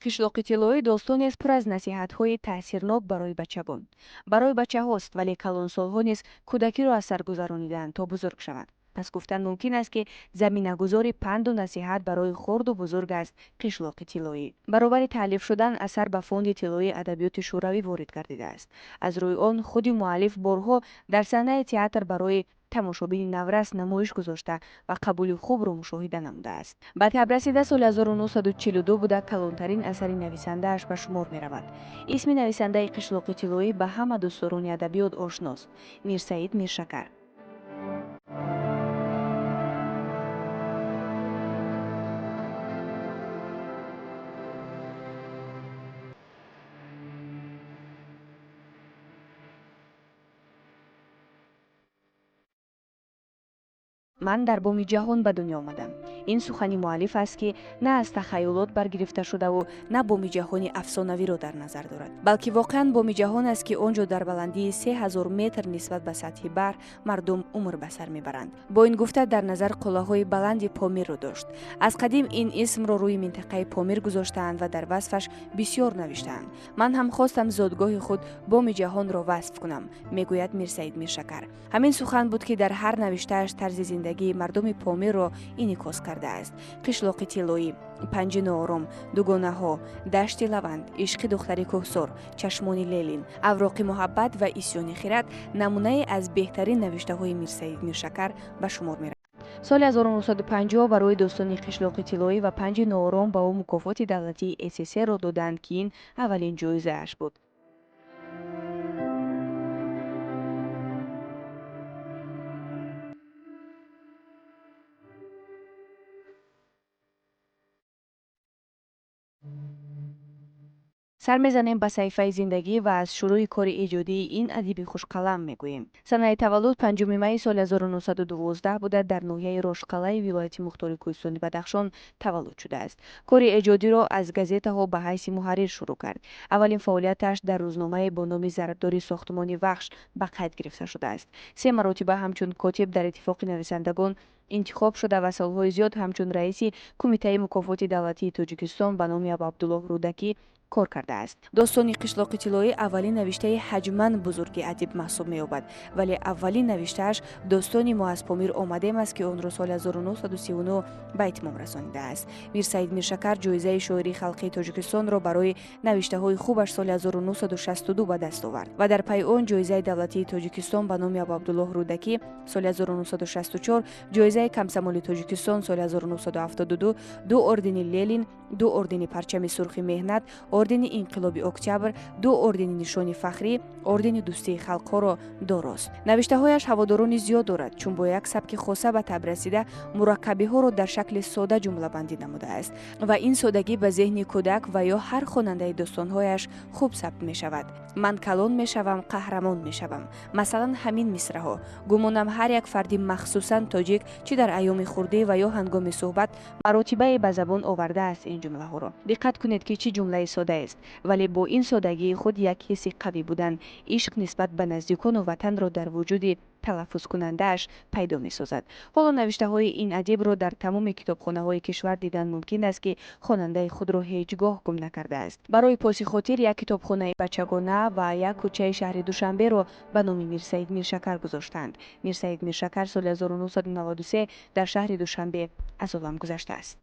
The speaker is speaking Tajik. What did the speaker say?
қишлоқи тиллоӣ достоне пур аз насиҳатҳои таъсирнок барои бачагон. Барои бачаҳост, вале калонсолҳо низ кӯдакиро аз сар гузаронидаанд то бузург шаванд. пас гуфтан мумкин аст ки заминагузори панду насиҳат барои хурду бузург аст қишлоқи тиллоӣ. баробари таълиф шудан асар ба фонди тиллоии адабиёти шӯравӣ ворид гардидааст. аз рӯи он худи муаллиф борҳо дар саҳнаи театр барои тамошобини наврас намоиш гузошта ва қабули хубро мушоҳида намудааст. ба таб расида соли 1942 буда калонтарин асари нависандааш ба шумор меравад. исми нависандаи қишлоқи тиллоӣ ба ҳама дӯстдорони адабиёт ошност: Мирсаид Миршакар. ман дар боми ҷаҳон ба дунё омадам. ин сухани муаллиф аст ки на аз тахайюлот баргирифта шудаву на боми ҷаҳони афсонавиро дар назар дорад, балки воқеан боми ҷаҳон аст ки он ҷо дар баландии 3000 метр нисбат ба сатҳи баҳр мардум умр ба сар мебаранд. бо ин гуфта дар назар қуллаҳои баланди Помирро дошт. аз қадим ин исмро рӯи минтақаи Помир гузоштаанд ва дар васфаш бисёр навиштаанд. ман ҳам хостам зодгоҳи худ боми ҷаҳонро васф кунам, мегӯяд Мирсаид Миршакар. ҳамин сухан буд ки дар ҳар навиштааш тарзи зиндагии мардуми Помирро инъикос кардааст. қишлоқи тиллоӣ, панҷи ноором, дугонаҳо, дашти лаванд, ишқи духтари кӯҳсор, чашмони лелин, авроқи муҳаббат ва исьёни хирад намунае аз беҳтарин навиштаҳои Мирсаид Миршакар ба шумор меравад. соли 1950 барои достони қишлоқи тиллоӣ ва панҷи ноором ба ӯ мукофоти давлатии СССР-ро доданд ки ин аввалин ҷоизааш буд. сар мезанем ба саҳифаи зиндагӣ ва аз шурӯи кори эҷодии ин адиби хушқалам мегӯем. санаи таваллуд 5 майи соли 1912 буда дар ноҳияи Рошқалаи вилояти Мухтори Кӯҳистони Бадахшон таваллуд шудааст. кори эҷодиро аз газетаҳо ба ҳайси муҳаррир шурӯъ кард. аввалин фаъолияташ дар рӯзномае бо номи Зарбдори Сохтумони Вахш ба қайд гирифта шудааст. 3 маротиба ҳамчун котиб дар Иттифоқи нависандагон интихоб шуда ва солҳои зиёд ҳамчун раиси Кумитаи мукофоти давлатии Тоҷикистон ба номи Абабдуллоҳ Рӯдакӣ кор кардааст. достони қишлоқи тиллоӣ аввалин навиштаи ҳаҷман бузурги адиб маҳсуб меёбад, вале аввалин навиштааш достони мо аз Помир омадем аст ки онро соли 1939 ба итмом расонидааст. Мирсаид Миршакар ҷоизаи шоирии халқии Тоҷикистонро барои навиштаҳои хубаш соли 1962 ба даст овард ва дар пайи он ҷоизаи давлатии Тоҷикистон ба номи Абабдуллоҳ Рӯдакӣ соли 1964, ҷоизаи Камсамоли Тоҷикистон соли 1972, 2 ордени Лелин, 2 ордени Парчами Сурхи Меҳнат, ордени Инқилоби Октябр, 2 ордени Нишони Фахрӣ, ордени Дӯстии Халқҳоро дорост. навиштаҳояш ҳаводорони зиёд дорад, чун бо як сабки хоса ба таб расида мураккабиҳоро дар шакли сода ҷумлабандӣ намудааст ва ин содагӣ ба зеҳни кӯдак ва ё ҳар хонандаи достонҳояш хуб сабт мешавад. ман калон мешавам, қаҳрамон мешавам. масалан ҳамин мисраҳо. гумонам ҳар як фарди махсусан тоҷик чӣ дар айёми хурдӣ ва ё ҳангоми суҳбат маротибае ба забон овардааст ин ҷумлаҳоро. диққат кунед ки чӣ ҷумлаи соддаест, вале бо ин соддагии худ як ҳисси қавӣ будан, ишқ нисбат ба наздикону ватанро дар вуҷуди талаффузкунандааш пайдо месозад. ҳоло навиштаҳои ин адибро дар тамоми китобхонаҳои кишвар дидан мумкин аст ки хонандаи худро ҳеҷ гоҳ гум накардааст. барои поси хотир як китобхонаи бачагона ва як кӯчаи шаҳри Душанберо ба номи Мирсаид Миршакар гузоштаанд. Мирсаид Миршакар соли 1993 дар шаҳри Душанбе аз олам гузаштааст.